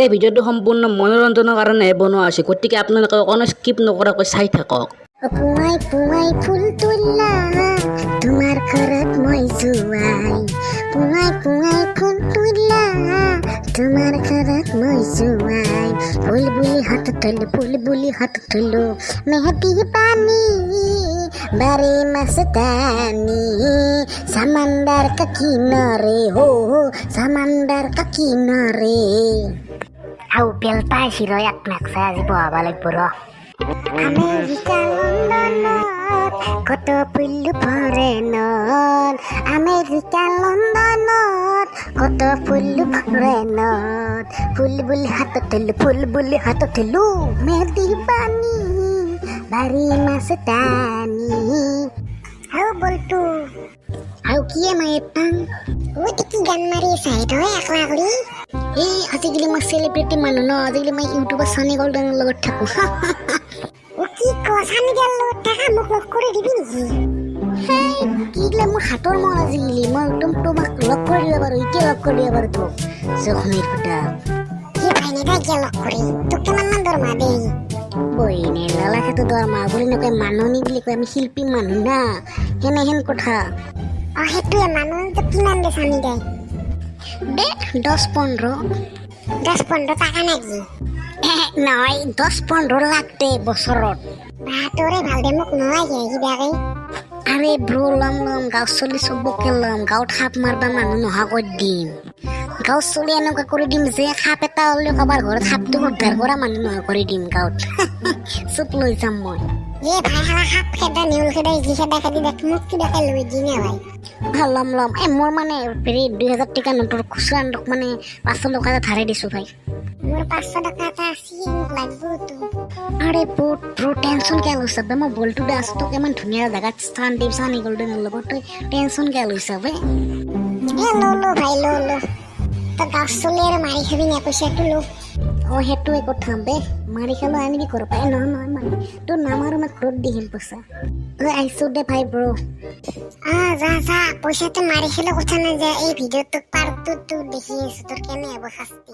এই ভিডিঅ'টো সম্পূৰ্ণ মনোৰঞ্জনৰ কাৰণে বনোৱা হৈছে, গতিকে আপোনালোকে অকণো স্কিপ নকৰাকৈ চাই থাকক। পুৱাই পুৱাই ফুল তোলা তোমাৰ ঘৰত মই যোৱাই, পুৱাই পুৱাই ফুল তোলা তোমাৰ ঘৰত মই যোৱাই, ফুল বুলি হাত থলো মেহেদি পানী বাৰে মস্তানি समंदर का किनारे हो समंदर का किनारे आउ बेलता हिरो एक नक्सा আজি বহাবা লাগিব ৰ আমেৰিকা লণ্ডনত কত ফুল ফৰেনত আমেৰিকা লণ্ডনত কত ফুল ফৰেনত ফুল বুলি হাত থলো মেহেদি পানী বাৰী মস্তানি আও বলতো আও কিয়ে মায়েতাং ও কি গান মাৰি চাই তই একলা কৰি এই আজিকালি মই সেলিব্ৰিটি মানুহ ন, আজিকালি মই ইউটিউবৰ সানি গোল্ডেনৰ লগত থাকো। ও কি সানি গেল লগত থাকা মোক লগ কৰি দিবি নেকি? কিলে মোৰ হাতৰ মন আজিকালি মই একদম তোমাক লগ কৰি দিব পাৰো, এতিয়া লগ কৰি দিব পাৰো তোক জখনিৰ ফুটা কি ভাইনি দা কি লগ কৰি তোক কিমান দৰমহা দেই? বইনে নালাগেতো দৰমহা বুলি নকয়, মাননি বুলি কয়, আমি শিল্পী মানুহ না, হেন কথা। সেইটোৱে মানুহ কিমান দে চানি দেয়? দে 10-15 টাকা নাকি? নহয় 10-15 লাখ দে বছৰত। তোৰে ভাল দে, মোক নালাগে কিবাকে। আৰে ব্ৰ লম গাঁও চলি চবকে লম, গাঁৱত সাপ মাৰবা মানুহ নহা কৰি দিম, গাঁৱত চলি এনেকুৱা কৰি দিম যে সাপ এটা হ'লেও কাৰোবাৰ ঘৰত সাপটো উদ্ধাৰ কৰা মানুহ নহা কৰি দিম গাঁৱত। চুপ লৈ যাম মই। ভাই হালা সাপ খেদা নিউল খেদা ইজি খেদা খেদি দেখ মোক কিবাকে লৈ দি নে ভাই? লম মোৰ মানে 2000 টকা নোটৰ খুচৰা মানে 500 টকা এটা ধাৰে দিছো ভাই। মোৰ 500 টকা এটা আছে, মোক লাগব তো। আৰে ব্ৰ টেনচন কিয় লৈছ বে? মই বলটো দে আছো তোক ইমান ধুনীয়া জেগাত স্থান দিম সানি গোল্ডেনৰ লগত, তই টেনচন কিয় লৈছ বে? লো ভাই লো তই গাছ চলি আৰু মাৰি খাবি নে পইচাটো লো? সেইটোৱে কথা বে, মাৰি খালো আনিবি ঘৰৰ পৰা। নহয় মানে তোৰ নাম আৰু মই ঘৰত দি আহিম পইচা। আহিছো দে ভাই ব্ৰ। যা পইচাটো মাৰি খালে কথা নাযায়। এই ভিডিঅ'টো পাৰ্টটো দেখি আছো, তোৰ কেনে হ'ব শাস্তি।